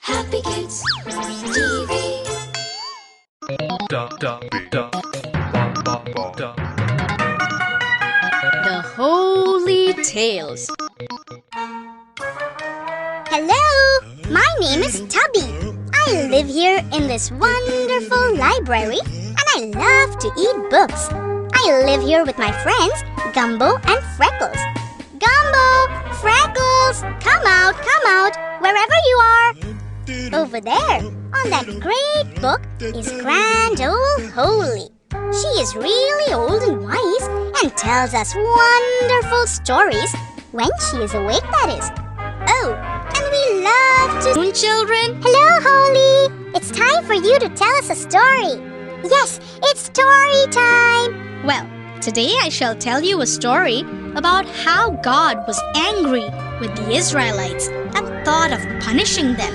Happy Kids TV. The Holy Tales. Hello, my name is Tubby. I live here in this wonderful library and I love to eat books. I live here with my friends Gumbo and Freckles. Gumbo, Freckles, come out, wherever you are. Over there, on that great book, is Grand Old Holy. She is really old and wise and tells us wonderful stories when she is awake, that is. Oh, and we love to... Children, Hello, Holy! It's time for you to tell us a story. Yes, it's story time! well, today I shall tell you a story about how God was angry with the Israelites and thought of punishing them.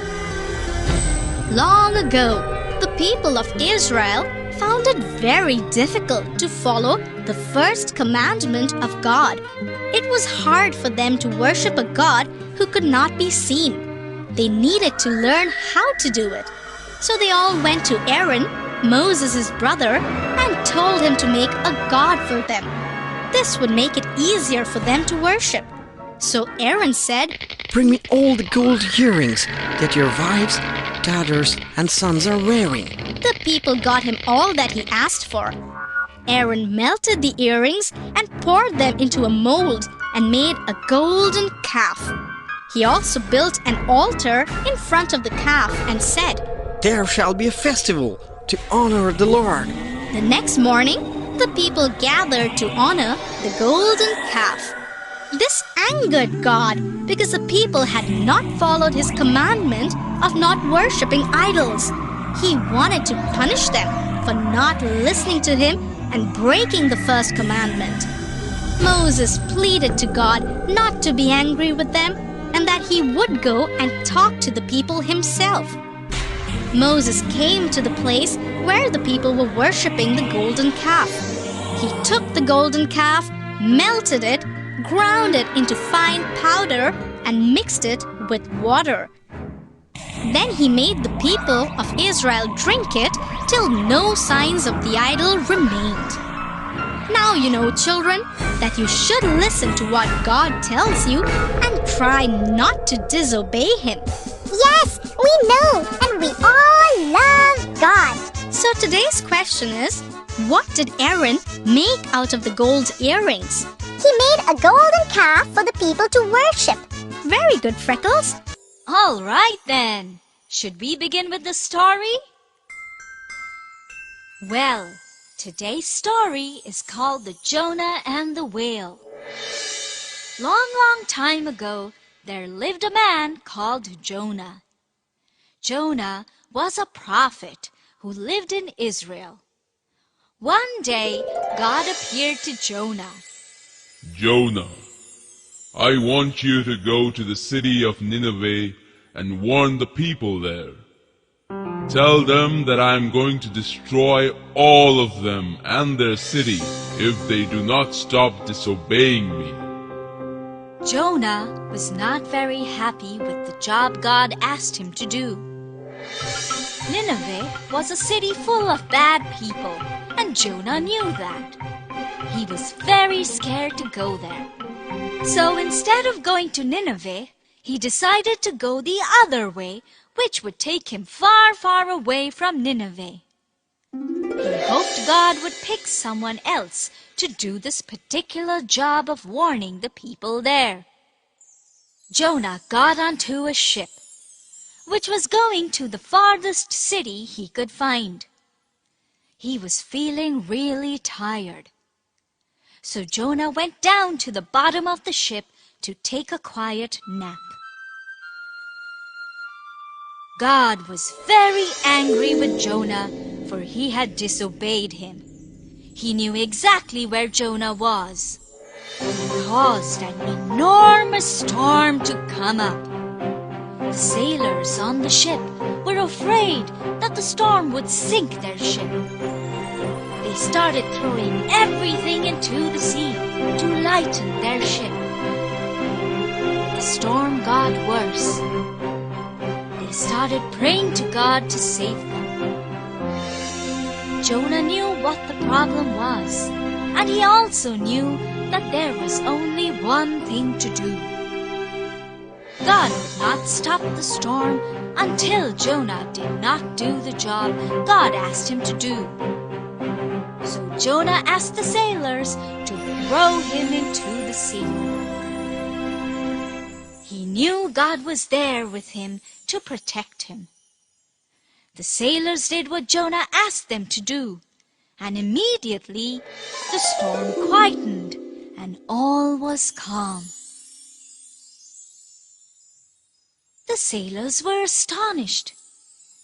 Long ago, the people of Israel found it very difficult to follow the first commandment of God. It was hard for them to worship a God who could not be seen. They needed to learn how to do it. So they all went to Aaron, Moses' brother, and told him to make a god for them. This would make it easier for them to worship. So Aaron said, "Bring me all the gold earrings that your wives, daughters, and sons are wearing." The people got him all that he asked for. Aaron melted the earrings and poured them into a mold and made a golden calf. He also built an altar in front of the calf and said, "There shall be a festival to honor the Lord." The next morning, the people gathered to honor the golden calf. This angered God because the people had not followed his commandment of not worshipping idols. He wanted to punish them for not listening to him and breaking the first commandment. Moses pleaded to God not to be angry with them and that he would go and talk to the people himself. Moses came to the place where the people were worshipping the golden calf. He took the golden calf, melted it, ground it into fine powder, and mixed it with water. Then he made the people of Israel drink it till no signs of the idol remained. Now you know, children, that you should listen to what God tells you and try not to disobey him. Yes, we know, and we all love God. So today's question is, what did Aaron make out of the gold earrings? He made a golden calf for the people to worship. Very good, Freckles. All right then. Should we begin with the story? Well, today's story is called The Jonah and the Whale. Long time ago, there lived a man called Jonah. Jonah was a prophet who lived in Israel. One day, God appeared to Jonah. "Jonah, I want you to go to the city of Nineveh and warn the people there. Tell them that I am going to destroy all of them and their city if they do not stop disobeying me." Jonah was not very happy with the job God asked him to do. Nineveh was a city full of bad people, and Jonah knew that. He was very scared to go there. So instead of going to Nineveh, he decided to go the other way, which would take him far away from Nineveh. He hoped God would pick someone else to do this particular job of warning the people there. Jonah got onto a ship, which was going to the farthest city he could find. He was feeling really tired. So Jonah went down to the bottom of the ship to take a quiet nap. God was very angry with Jonah, for he had disobeyed him. He knew exactly where Jonah was. He caused an enormous storm to come up. The sailors on the ship were afraid that the storm would sink their ship. They started throwing everything into the sea to lighten their ship. The storm got worse. They they started praying to God to save them. Jonah knew what the problem was, and he also knew that there was only one thing to do. God would not stop the storm until Jonah did not do the job God asked him to do. So Jonah asked the sailors to throw him into the sea. He knew God was there with him to protect him. The sailors did what Jonah asked them to do, and immediately the storm quietened and all was calm. The sailors were astonished.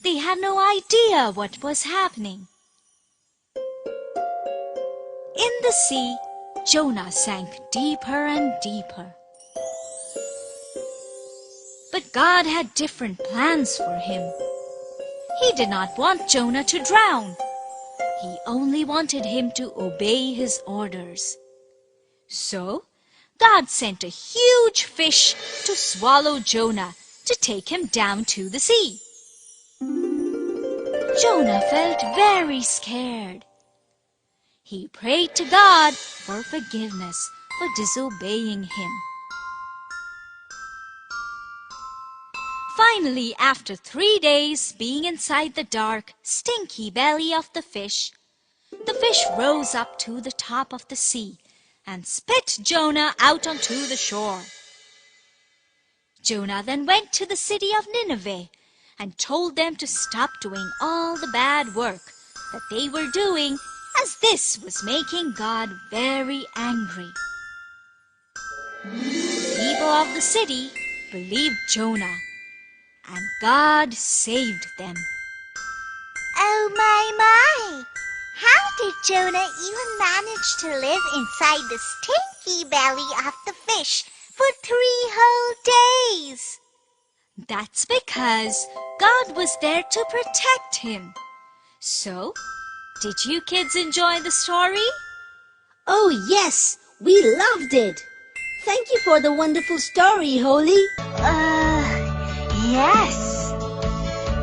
They had no idea what was happening. In the sea, Jonah sank deeper and deeper. But God had different plans for him. He did not want Jonah to drown. He only wanted him to obey his orders. So, God sent a huge fish to swallow Jonah to take him down to the sea. Jonah felt very scared. He prayed to God for forgiveness for disobeying him. Finally, after 3 days being inside the dark, stinky belly of the fish rose up to the top of the sea and spit Jonah out onto the shore. Jonah then went to the city of Nineveh and told them to stop doing all the bad work that they were doing, as this was making God very angry. The people of the city believed Jonah, and God saved them. Oh my! How did Jonah even manage to live inside the stinky belly of the fish for 3 whole days? That's because God was there to protect him. So, did you kids enjoy the story? Oh yes, we loved it. Thank you for the wonderful story, Holy. Yes.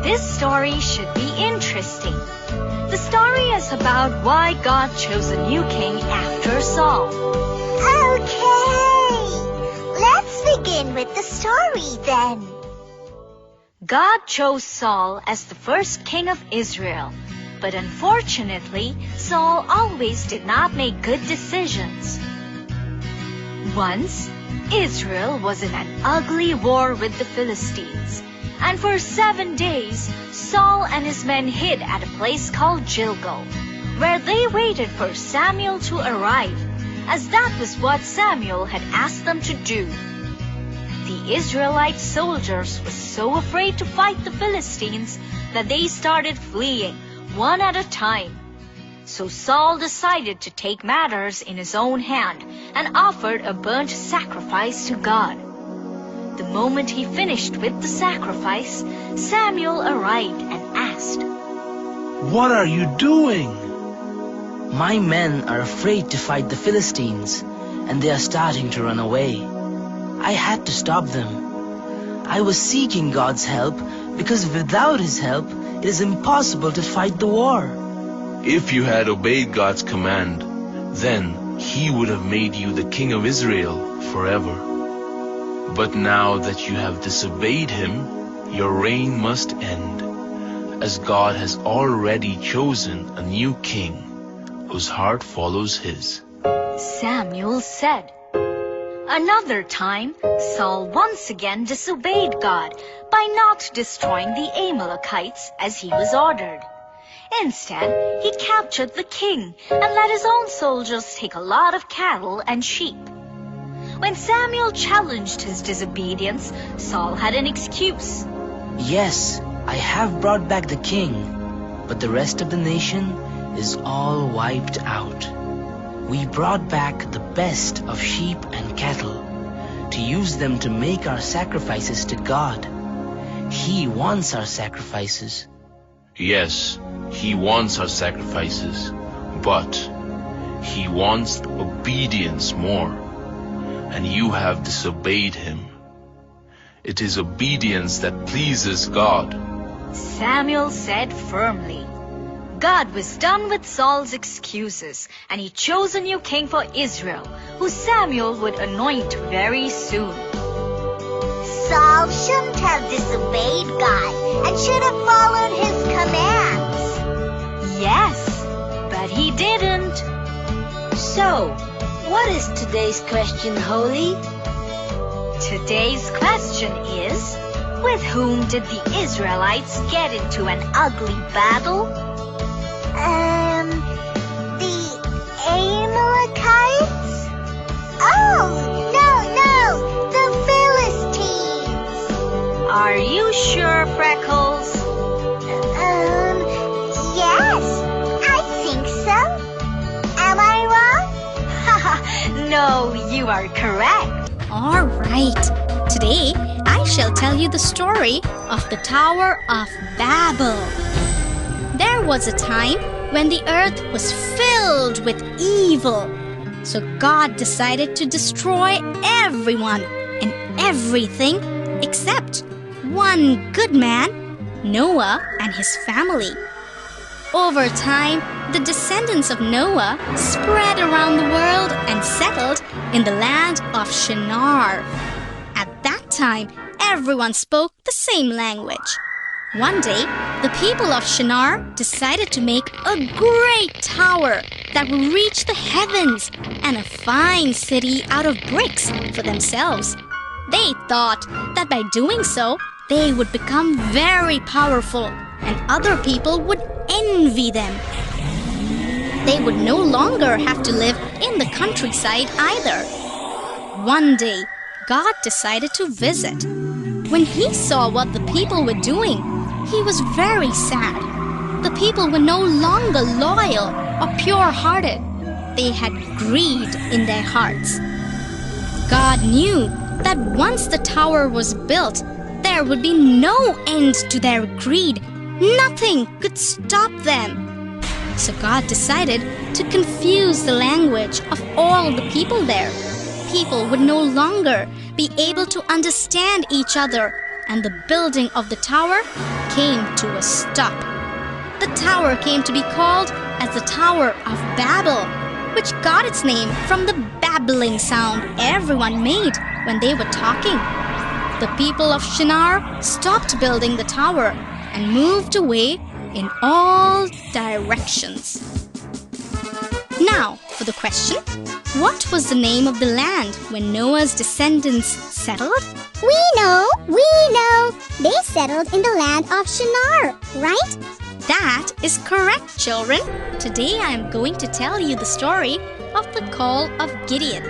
This story should be interesting. The story is about why God chose a new king after Saul. Okay, let's begin with the story then. God chose Saul as the first king of Israel, but unfortunately, Saul always did not make good decisions. Once, Israel was in an ugly war with the Philistines, and for 7 days, Saul and his men hid at a place called Gilgal, where they waited for Samuel to arrive, as that was what Samuel had asked them to do. The Israelite soldiers were so afraid to fight the Philistines that they started fleeing, one at a time. So Saul decided to take matters in his own hand and offered a burnt sacrifice to God. The moment he finished with the sacrifice, Samuel arrived and asked, "What are you doing?" "My men are afraid to fight the Philistines, and they are starting to run away. I had to stop them. I was seeking God's help because without His help, it is impossible to fight the war." If you had obeyed God's command, then He would have made you the king of Israel forever. But now that you have disobeyed Him, your reign must end, as God has already chosen a new king whose heart follows His. Samuel said. Another time, Saul once again disobeyed God by not destroying the Amalekites as he was ordered. Instead, he captured the king and let his own soldiers take a lot of cattle and sheep. When Samuel challenged his disobedience, Saul had an excuse. "Yes, I have brought back the king, but the rest of the nation is all wiped out. We brought back the best of sheep and cattle to use them to make our sacrifices to God. He wants our sacrifices." Yes, He wants our sacrifices, but He wants obedience more, and you have disobeyed Him. It is obedience that pleases God. Samuel said firmly. God was done with Saul's excuses, and he chose a new king for Israel, who Samuel would anoint very soon. Saul shouldn't have disobeyed God and should have followed his commands. Yes, but he didn't. So, what is today's question, Holy? Today's question is, with whom did the Israelites get into an ugly battle? The Amalekites? Oh, no, the Philistines. Are you sure, Freckles? Yes, I think so. Am I wrong? No, you are correct. All right. Today, I shall tell you the story of the Tower of Babel. There was a time when the earth was filled with evil. So God decided to destroy everyone and everything except one good man, Noah and his family. Over time, the descendants of Noah spread around the world and settled in the land of Shinar. At that time, everyone spoke the same language. One day, the people of Shinar decided to make a great tower that would reach the heavens and a fine city out of bricks for themselves. They thought that by doing so, they would become very powerful and other people would envy them. They would no longer have to live in the countryside either. One day, God decided to visit. When he saw what the people were doing, he was very sad. The people were no longer loyal or pure-hearted. They had greed in their hearts. God knew that once the tower was built, there would be no end to their greed. Nothing could stop them. So God decided to confuse the language of all the people there. People would no longer be able to understand each other, and the building of the tower came to a stop. The tower came to be called as the Tower of Babel, which got its name from the babbling sound everyone made when they were talking. The people of Shinar stopped building the tower and moved away in all directions. Now, for the question, what was the name of the land when Noah's descendants settled? We know. They settled in the land of Shinar, right? That is correct, children. Today I am going to tell you the story of the call of Gideon.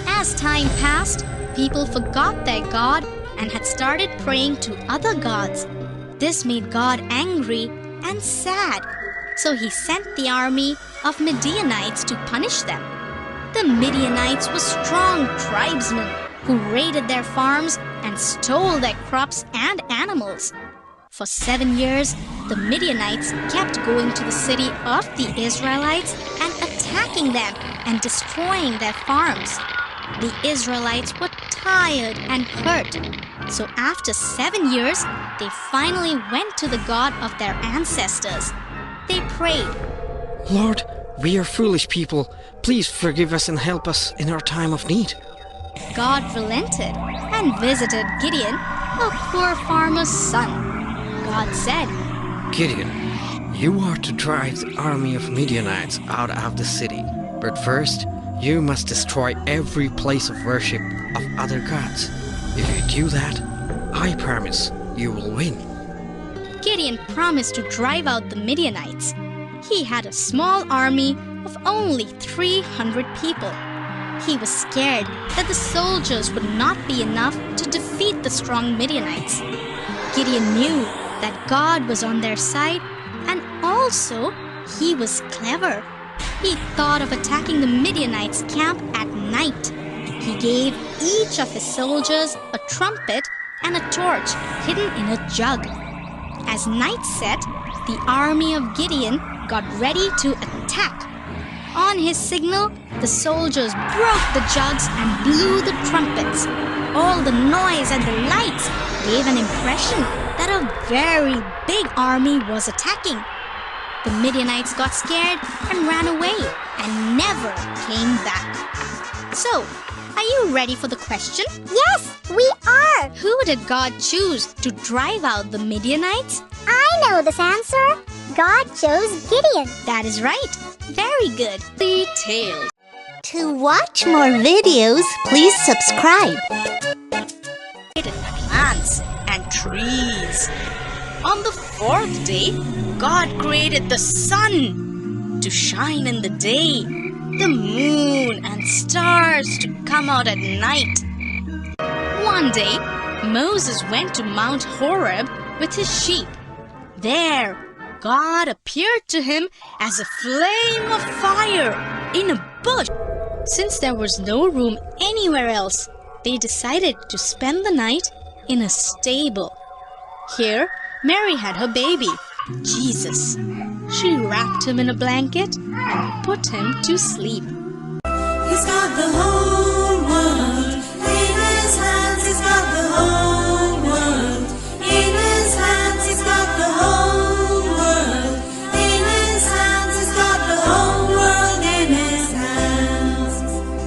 As time passed, people forgot their God and had started praying to other gods. This made God angry and sad. So he sent the army of Midianites to punish them. The Midianites were strong tribesmen who raided their farms and stole their crops and animals. For 7 years, the Midianites kept going to the city of the Israelites and attacking them and destroying their farms. The Israelites were tired and hurt. So after 7 years, they finally went to the God of their ancestors. They prayed, Lord, we are foolish people. Please forgive us and help us in our time of need. God relented and visited Gideon, a poor farmer's son. God said, Gideon, you are to drive the army of Midianites out of the city. But first, you must destroy every place of worship of other gods. If you do that, I promise you will win. Gideon promised to drive out the Midianites. He had a small army of only 300 people. He was scared that the soldiers would not be enough to defeat the strong Midianites. Gideon knew that God was on their side, and also he was clever. He thought of attacking the Midianites' camp at night. He gave each of his soldiers a trumpet and a torch hidden in a jug. As night set, the army of Gideon got ready to attack. On his signal, the soldiers broke the jugs and blew the trumpets. All the noise and the lights gave an impression that a very big army was attacking. The Midianites got scared and ran away and never came back. So, are you ready for the question? Yes, we are. Who did God choose to drive out the Midianites? I know this answer. God chose Gideon. That is right. Very good. Details. To watch more videos, please subscribe. Plants and trees. On the fourth day, God created the sun to shine in the day, the moon and stars to come out at night. One day, Moses went to Mount Horeb with his sheep. There, God appeared to him as a flame of fire in a bush. Since there was no room anywhere else, they decided to spend the night in a stable. Here, Mary had her baby, Jesus. She wrapped him in a blanket and put him to sleep. He's got the whole